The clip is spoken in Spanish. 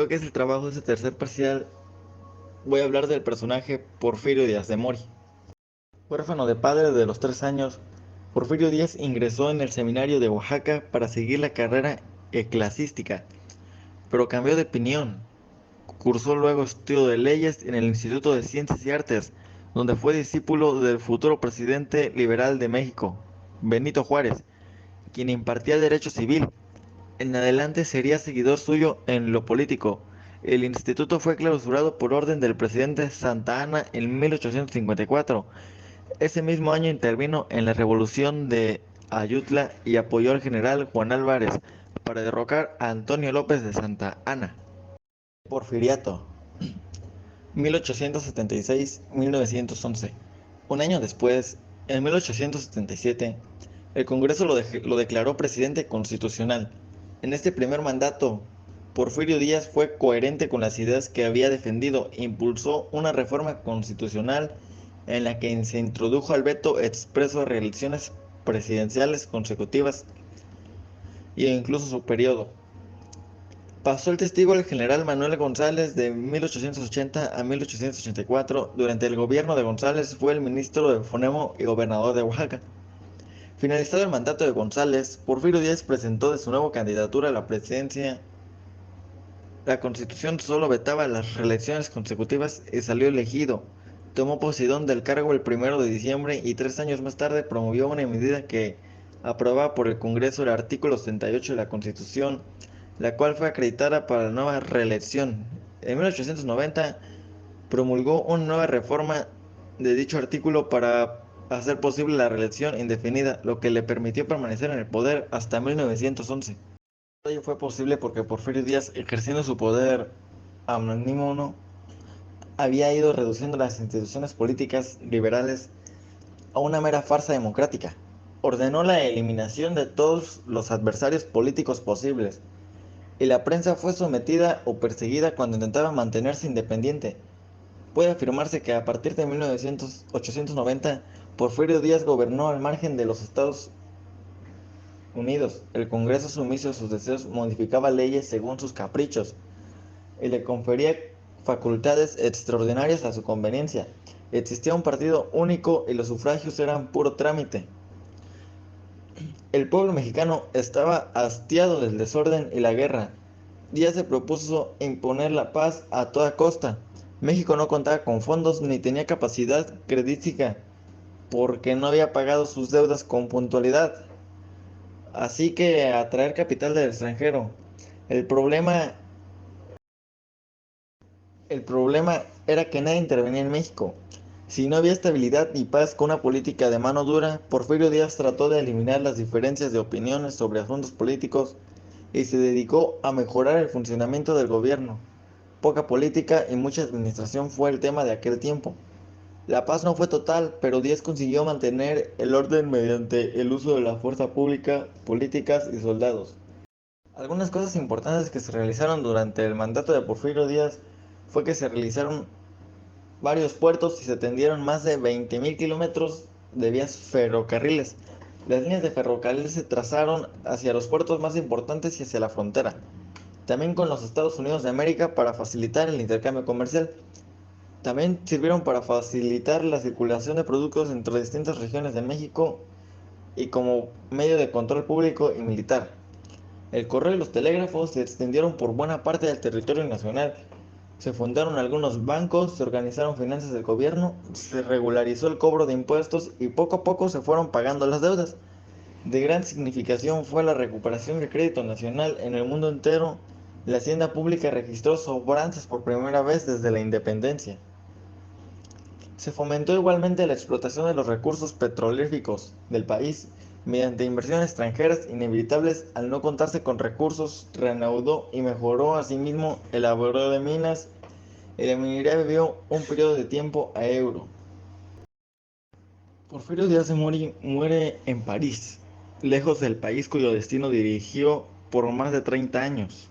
lo que es el trabajo de este tercer parcial, voy a hablar del personaje Porfirio Díaz de Mori. Huérfano de padre de los 3 años, Porfirio Díaz ingresó en el seminario de Oaxaca para seguir la carrera eclesiástica, pero cambió de opinión. Cursó luego estudio de leyes en el Instituto de Ciencias y Artes, donde fue discípulo del futuro presidente liberal de México, Benito Juárez, quien impartía derecho civil. En adelante sería seguidor suyo en lo político. El instituto fue clausurado por orden del presidente Santa Anna en 1854. Ese mismo año intervino en la revolución de Ayutla y apoyó al general Juan Álvarez para derrocar a Antonio López de Santa Anna. Porfiriato, 1876-1911. Un año después, en 1877, el Congreso lo declaró presidente constitucional. En este primer mandato, Porfirio Díaz fue coherente con las ideas que había defendido e impulsó una reforma constitucional en la que se introdujo el veto expreso a reelecciones presidenciales consecutivas e incluso su periodo. Pasó el testigo al general Manuel González de 1880 a 1884. Durante el gobierno de González fue el ministro de Fonemo y gobernador de Oaxaca. Finalizado el mandato de González, Porfirio Díaz presentó de su nueva candidatura a la presidencia. La Constitución solo vetaba las reelecciones consecutivas y salió elegido. Tomó posesión del cargo el 1 de diciembre y 3 años más tarde promovió una medida que aprobaba por el Congreso el artículo 78 de la Constitución, la cual fue acreditada para la nueva reelección. En 1890 promulgó una nueva reforma de dicho artículo para hacer posible la reelección indefinida, lo que le permitió permanecer en el poder hasta 1911. Ello fue posible porque Porfirio Díaz, ejerciendo su poder magnánimo, había ido reduciendo las instituciones políticas liberales a una mera farsa democrática. Ordenó la eliminación de todos los adversarios políticos posibles, y la prensa fue sometida o perseguida cuando intentaba mantenerse independiente. Puede afirmarse que a partir de 1890, Porfirio Díaz gobernó al margen de los Estados Unidos. El Congreso, sumiso a sus deseos, modificaba leyes según sus caprichos y le confería facultades extraordinarias a su conveniencia. Existía un partido único y los sufragios eran puro trámite. El pueblo mexicano estaba hastiado del desorden y la guerra. Díaz se propuso imponer la paz a toda costa. México no contaba con fondos ni tenía capacidad credítica porque no había pagado sus deudas con puntualidad. Así que atraer capital del extranjero. El problema El problema era que nadie intervenía en México. Si no había estabilidad ni paz con una política de mano dura, Porfirio Díaz trató de eliminar las diferencias de opiniones sobre asuntos políticos y se dedicó a mejorar el funcionamiento del gobierno. Poca política y mucha administración fue el tema de aquel tiempo. La paz no fue total, pero Díaz consiguió mantener el orden mediante el uso de la fuerza pública, políticas y soldados. Algunas cosas importantes que se realizaron durante el mandato de Porfirio Díaz fue que se realizaron varios puertos y se tendieron más de 20.000 kilómetros de vías ferrocarriles. Las líneas de ferrocarril se trazaron hacia los puertos más importantes y hacia la frontera, también con los Estados Unidos de América para facilitar el intercambio comercial. También sirvieron para facilitar la circulación de productos entre distintas regiones de México y como medio de control público y militar. El correo y los telégrafos se extendieron por buena parte del territorio nacional. Se fundaron algunos bancos, se organizaron finanzas del gobierno, se regularizó el cobro de impuestos y poco a poco se fueron pagando las deudas. De gran significación fue la recuperación del crédito nacional en el mundo entero. La hacienda pública registró sobrantes por primera vez desde la independencia. Se fomentó igualmente la explotación de los recursos petrolíferos del país mediante inversiones extranjeras inevitables. Al no contarse con recursos, reanudó y mejoró asimismo el laboreo de minas y la minería vivió un periodo de tiempo a euro. Porfirio Díaz de Mori muere en París, lejos del país cuyo destino dirigió por más de 30 años.